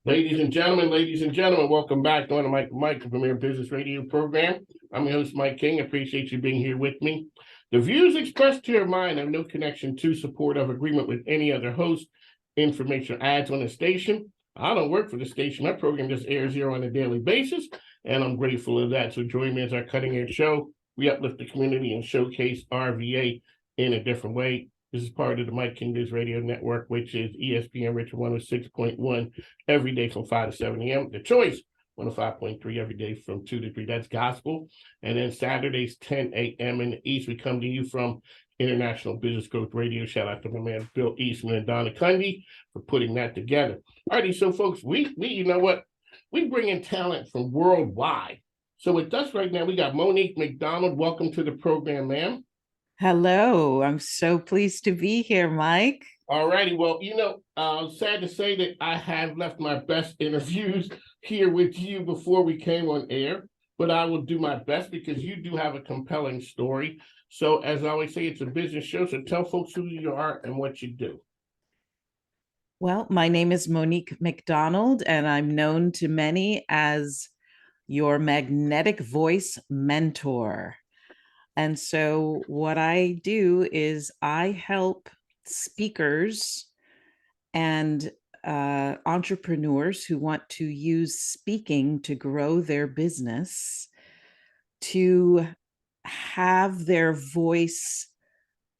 Ladies and gentlemen, welcome back to Mike, the Premier Business Radio program. I'm your host, Mike King. Appreciate you being here with me. The views expressed here are mine have no connection to, support, of agreement with any other host, information, or ads on the station. I don't work for the station. My program just airs here on a daily basis, and I'm grateful of that. So join me as our cutting edge show. We uplift the community and showcase RVA in a different way. This is part of the Mike King News Radio Network, which is ESPN Richard 106.1 every day from 5 to 7 a.m. The Choice 105.3 every day from 2 to 3. That's gospel. And then Saturdays, 10 a.m. in the East, we come to you from International Business Growth Radio. Shout out to my man Bill Eastman and Donna Cundy for putting that together. All righty, so folks, we you know what? We bring in talent from worldwide. So with us right now, we got Monique McDonald. Welcome to the program, ma'am. Hello, I'm so pleased to be here, Mike. All righty. Well, sad to say that I have left my best interviews here with you before we came on air, but I will do my best because you do have a compelling story. So as I always say, it's a business show. So tell folks who you are and what you do. Well, my name is Monique McDonald, and I'm known to many as your magnetic voice mentor. And so, what I do is I help speakers and entrepreneurs who want to use speaking to grow their business to have their voice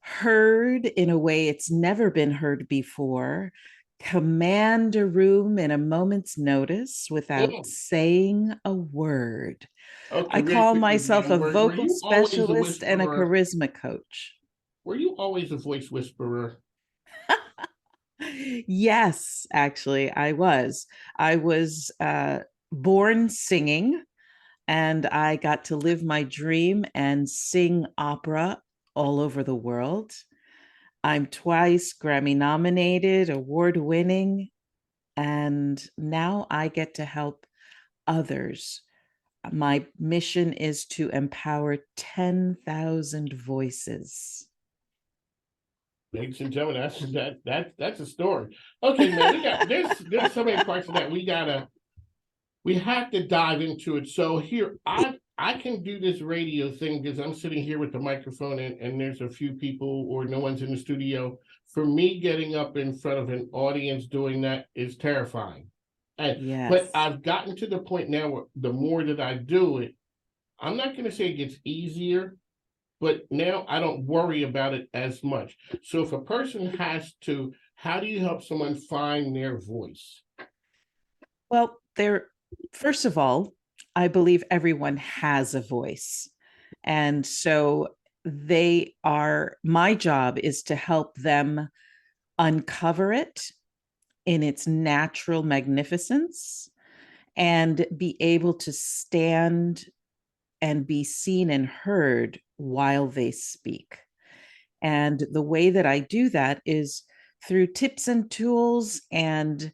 heard in a way it's never been heard before, command a room in a moment's notice without saying a word. Okay, I really call quickly, myself ma'am, a were vocal you always a specialist and a whisperer? charisma coach. Were you always a voice whisperer? Yes, actually, I was. I was born singing, and I got to live my dream and sing opera all over the world. I'm twice Grammy nominated, award winning, and now I get to help others. My mission is to empower 10,000 voices. Ladies and gentlemen, that's a story. Okay, man, we got there's so many parts of that we have to dive into it. So here, I can do this radio thing because I'm sitting here with the microphone and there's a few people or no one's in the studio. For me, getting up in front of an audience doing that is terrifying. But Yes. I've gotten to the point now where the more that I do it, I'm not going to say it gets easier, but now I don't worry about it as much. So if a person has to, how do you help someone find their voice? Well, first of all, I believe everyone has a voice. And so my job is to help them uncover it in its natural magnificence and be able to stand and be seen and heard while they speak. And the way that I do that is through tips and tools and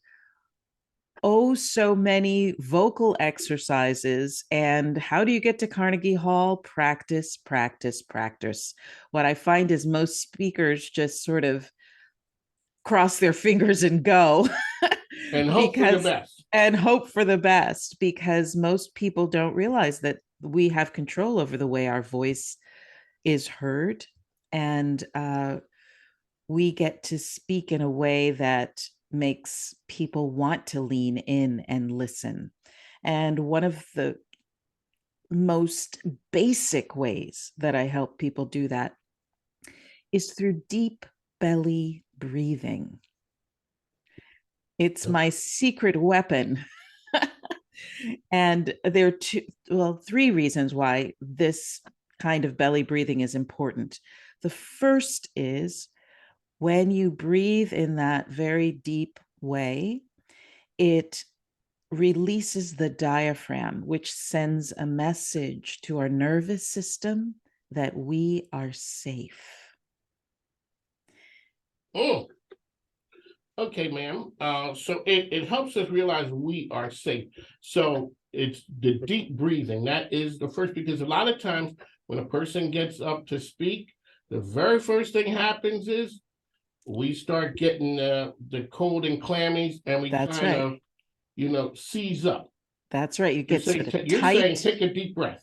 so many vocal exercises. And how do you get to Carnegie Hall? Practice, practice, practice. What I find is most speakers just sort of cross their fingers and go And hope for the best. And hope for the best, because most people don't realize that we have control over the way our voice is heard, and we get to speak in a way that makes people want to lean in and listen. And one of the most basic ways that I help people do that is through deep belly breathing. It's my secret weapon. And there are three reasons why this kind of belly breathing is important. The first is when you breathe in that very deep way, it releases the diaphragm, which sends a message to our nervous system that we are safe. Oh, okay, ma'am. So it helps us realize we are safe. So it's the deep breathing. That is the first, because a lot of times when a person gets up to speak, the very first thing happens is we start getting the cold and clammies, and we That's kind right. of, seize up. That's right. You You're get saying, sort of you're saying tight. take a deep breath.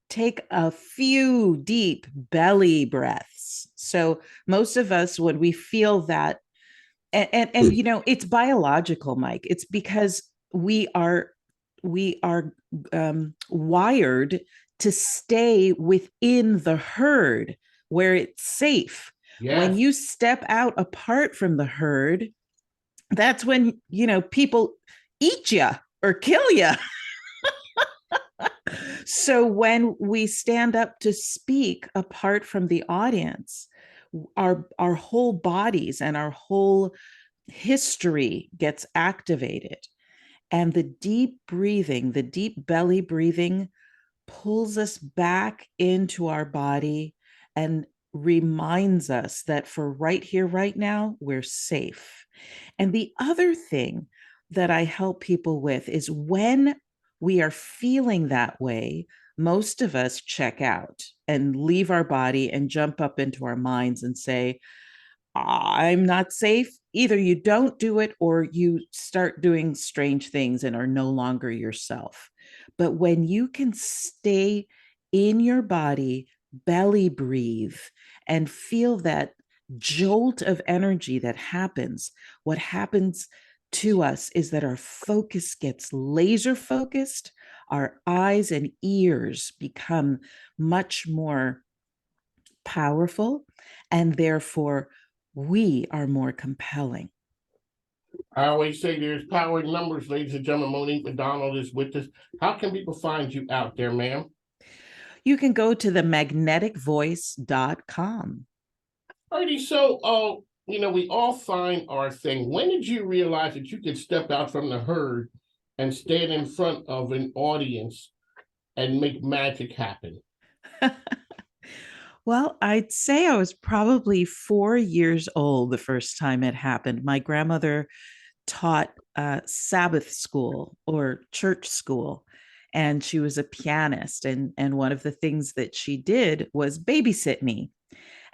Take a few deep belly breaths. So most of us, when we feel that, and it's biological, Mike. It's because we are wired to stay within the herd where it's safe. When Yes. you step out apart from the herd, that's when people eat you or kill you. So when we stand up to speak apart from the audience, our whole bodies and our whole history gets activated. And the deep breathing, the deep belly breathing pulls us back into our body and reminds us that for right here, right now, we're safe. And the other thing that I help people with is when we are feeling that way, most of us check out and leave our body and jump up into our minds and say, I'm not safe. Either you don't do it or you start doing strange things and are no longer yourself. But when you can stay in your body, belly breathe, and feel that jolt of energy that happens, what happens to us is that our focus gets laser focused, our eyes and ears become much more powerful, and therefore we are more compelling. I always say there's power in numbers, ladies and gentlemen. Monique McDonald is with us. How can people find you out there, ma'am? You can go to themagneticvoice.com. Alrighty, so we all find our thing. When did you realize that you could step out from the herd and stand in front of an audience and make magic happen? Well, I'd say I was probably 4 years old the first time it happened. My grandmother taught Sabbath school or church school, and she was a pianist. And one of the things that she did was babysit me.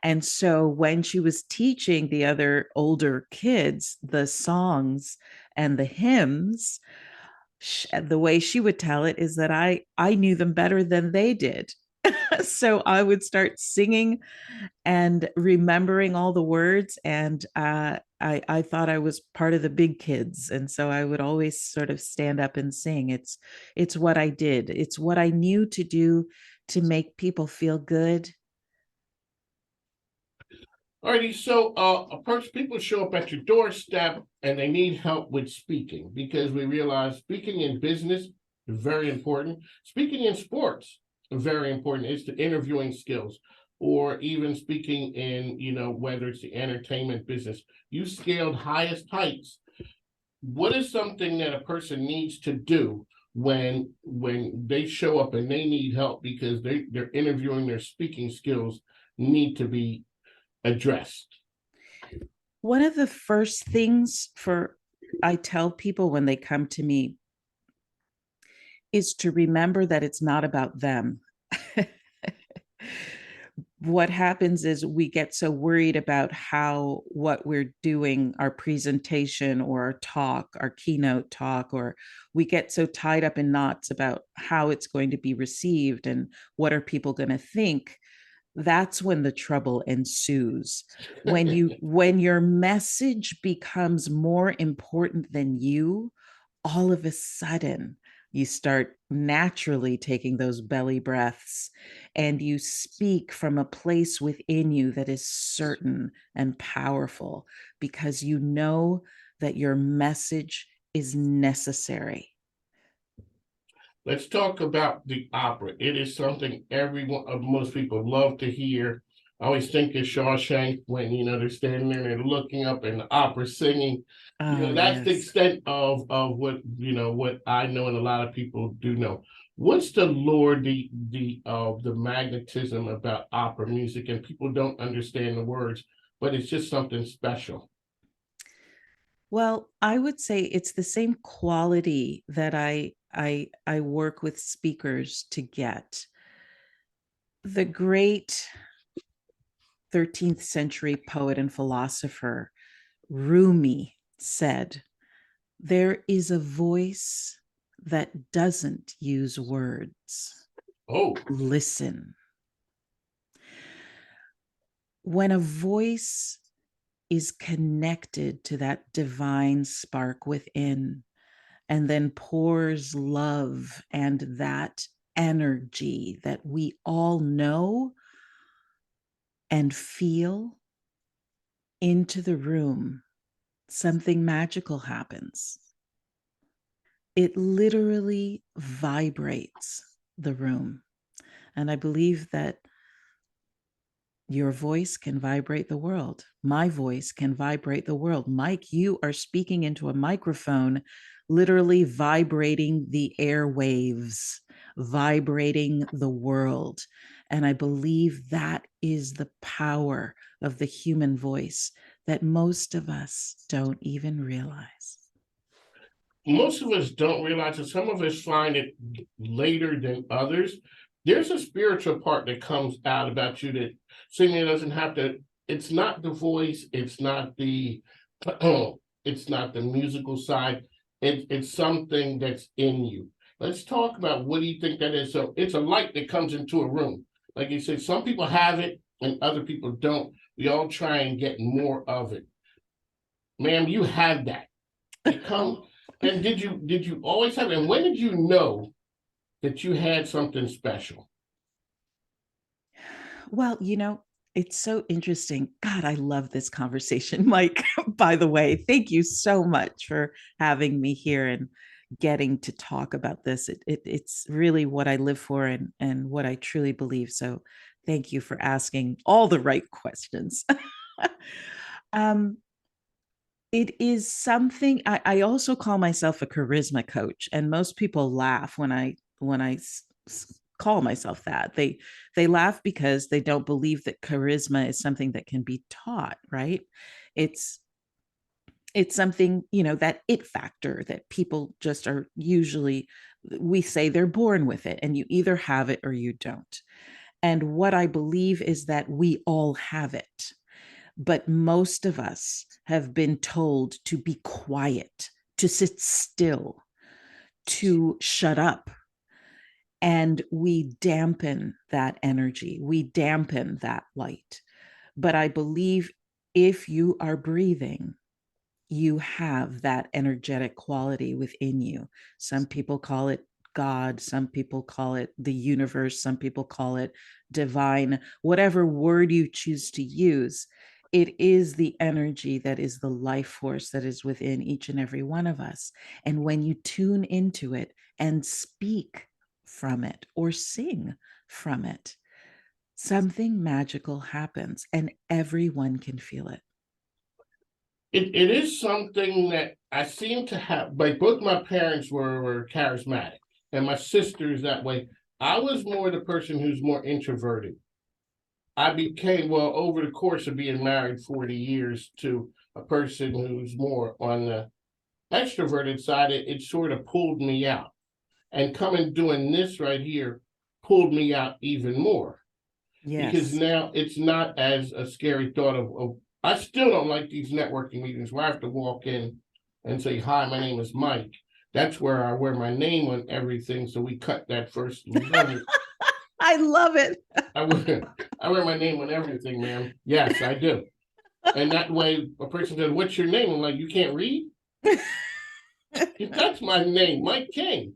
And so when she was teaching the other older kids the songs and the hymns, the way she would tell it is that I knew them better than they did. So I would start singing and remembering all the words, and I thought I was part of the big kids, and so I would always sort of stand up and sing. It's what I did. It's what I knew to do to make people feel good. Alrighty, so people show up at your doorstep and they need help with speaking because we realize speaking in business is very important. Speaking in sports is very important. It's the interviewing skills, or even speaking in, whether it's the entertainment business. You scaled highest heights. What is something that a person needs to do when they show up and they need help because they're interviewing, their speaking skills need to be addressed? One of the first things for I tell people when they come to me is to remember that it's not about them. What happens is we get so worried about how what we're doing, our presentation or our talk, our keynote talk, or we get so tied up in knots about how it's going to be received and what are people going to think. That's when the trouble ensues. When your message becomes more important than you, all of a sudden you start naturally taking those belly breaths and you speak from a place within you that is certain and powerful because you know that your message is necessary. Let's talk about the opera. It is something most people love to hear. I always think of Shawshank when they're standing there and they're looking up and the opera singing. Oh, That's the yes. extent of what I know and a lot of people do know. What's the lure, the magnetism about opera music, and people don't understand the words, but it's just something special. Well, I would say it's the same quality that I work with speakers to get. The great 13th century poet and philosopher Rumi said, There is a voice that doesn't use words. Oh, Listen. When a voice is connected to that divine spark within and then pours love and that energy that we all know and feel into the room, something magical happens. It literally vibrates the room. And I believe that your voice can vibrate the world. My voice can vibrate the world. Mike, you are speaking into a microphone, literally vibrating the airwaves, vibrating the world. And I believe that is the power of the human voice that most of us don't even realize. most of us don't realize it. Some of us find it later than others. There's a spiritual part that comes out about you that singing doesn't have to. It's not the voice. It's not the. It's not the musical side. It's something that's in you. Let's talk about what do you think that is. So it's a light that comes into a room. Like you said, some people have it and other people don't. We all try and get more of it. Ma'am, you have that. It comes. And did you always have it? And when did you know that you had something special? Well, it's so interesting. God, I love this conversation, Mike. By the way, thank you so much for having me here and getting to talk about this. It's really what I live for and what I truly believe. So thank you for asking all the right questions. um, it is something I also call myself a charisma coach, and most people laugh when I call myself that. They laugh because they don't believe that charisma is something that can be taught, right? It's it's something, that it factor that people just are usually, we say they're born with it, and you either have it or you don't. And what I believe is that we all have it, but most of us have been told to be quiet, to sit still, to shut up. And we dampen that energy, we dampen that light. But I believe if you are breathing, you have that energetic quality within you. Some people call it God, some people call it the universe, some people call it divine, whatever word you choose to use. It is the energy that is the life force that is within each and every one of us. And when you tune into it and speak from it or sing from it, something magical happens and everyone can feel it. It is something that I seem to have. Like both my parents were charismatic, and my sister is that way. I was more the person who's more introverted. I became well over the course of being married 40 years to a person who's more on the extroverted side. It sort of pulled me out, and coming doing this right here pulled me out even more because Yes. now it's not as a scary thought of I still don't like these networking meetings where I have to walk in and say, hi, my name is Mike. That's where I wear my name on everything. So we cut that first level. I love it. I wear my name on everything, ma'am. Yes, I do. And that way a person says, what's your name? I'm like, you can't read? That's my name, Mike King.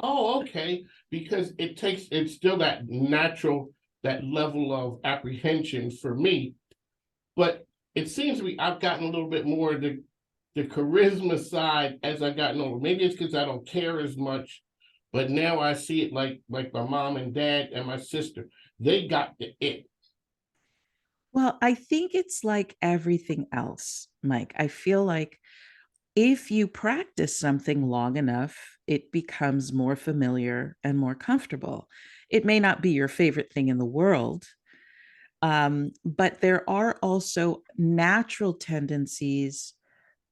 Oh, okay. Because it's still that natural, that level of apprehension for me. But it seems to me I've gotten a little bit more the charisma side as I've gotten older. Maybe it's because I don't care as much, but now I see it like my mom and dad and my sister. They got the it. Well, I think it's like everything else, Mike. I feel like if you practice something long enough, it becomes more familiar and more comfortable. It may not be your favorite thing in the world, but there are also natural tendencies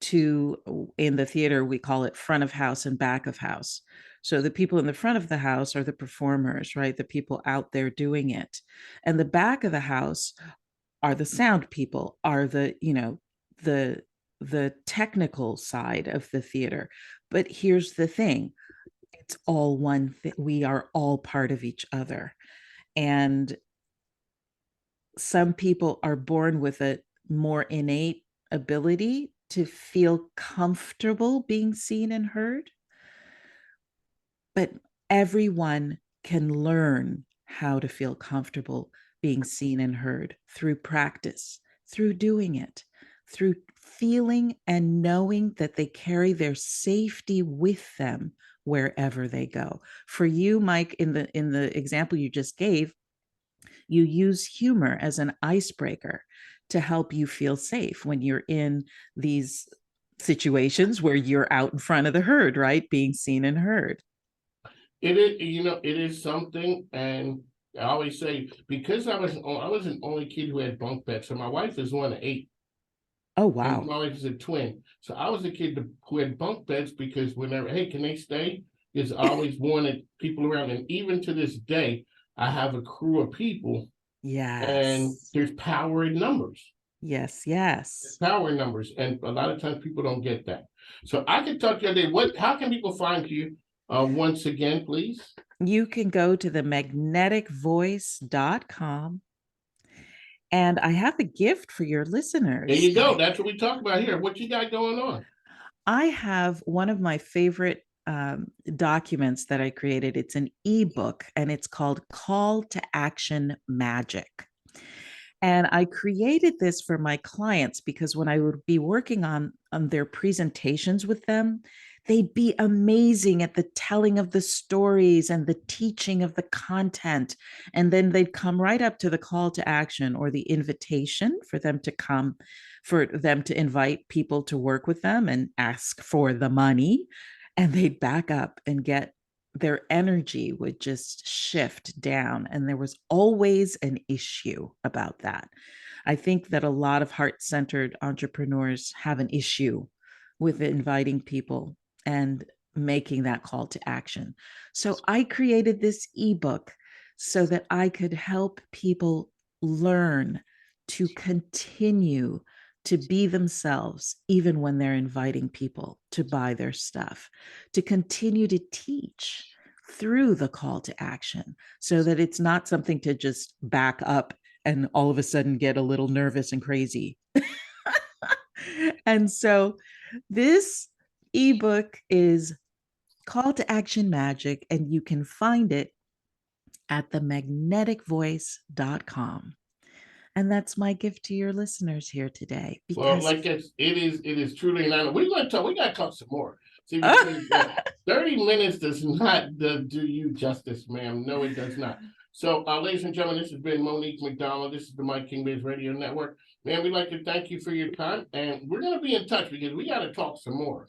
to, in the theater, we call it front of house and back of house. So the people in the front of the house are the performers, right? The people out there doing it. And the back of the house are the sound people, are the the technical side of the theater. But here's the thing, it's all one thing. We are all part of each other. And some people are born with a more innate ability to feel comfortable being seen and heard, but everyone can learn how to feel comfortable being seen and heard through practice, through doing it, through feeling and knowing that they carry their safety with them wherever they go. For you, Mike, in the example you just gave, you use humor as an icebreaker to help you feel safe when you're in these situations where you're out in front of the herd, right? Being seen and heard. It is, it is something, and I always say, because I was an only kid who had bunk beds, so my wife is one of eight, Oh, and wow. my wife is a twin. So I was a kid who had bunk beds because whenever, hey, can they stay? Is always wanted people around, and even to this day, I have a crew of people, and Yes. there's power in numbers. Yes. Yes. Power in numbers, and a lot of times people don't get that. So I can talk to you today. How can people find you? Once again, please. You can go to the magneticvoice.com. And I have a gift for your There listeners, you go. Mike. That's what we talk about here. What you got going on? I have one of my favorite documents that I created. It's an ebook and it's called Call to Action Magic. And I created this for my clients because when I would be working on their presentations with them, they'd be amazing at the telling of the stories and the teaching of the content. And then they'd come right up to the call to action or the invitation for them to come, for them to invite people to work with them and ask for the money. And they'd back up and get their energy would just shift down. And there was always an issue about that. I think that a lot of heart centered entrepreneurs have an issue with inviting people and making that call to action. So I created this ebook so that I could help people learn to continue to be themselves, even when they're inviting people to buy their stuff, to continue to teach through the call to action so that it's not something to just back up and all of a sudden get a little nervous and crazy. And so this ebook is Call to Action Magic, and you can find it at themagneticvoice.com. And that's my gift to your listeners here today. Well, Because like it is truly an honor. We're going to talk. We got to talk some more. See, because 30 minutes does not do you justice, ma'am. No, it does not. So, ladies and gentlemen, this has been Monique McDonald. This is the Mike King Biz Radio Network. Man, we'd like to thank you for your time, and we're going to be in touch because we got to talk some more.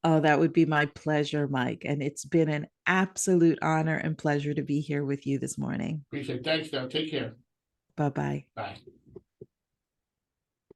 Oh, that would be my pleasure, Mike. And it's been an absolute honor and pleasure to be here with you this morning. Appreciate it. Thanks, now. Take care. Bye bye. Bye.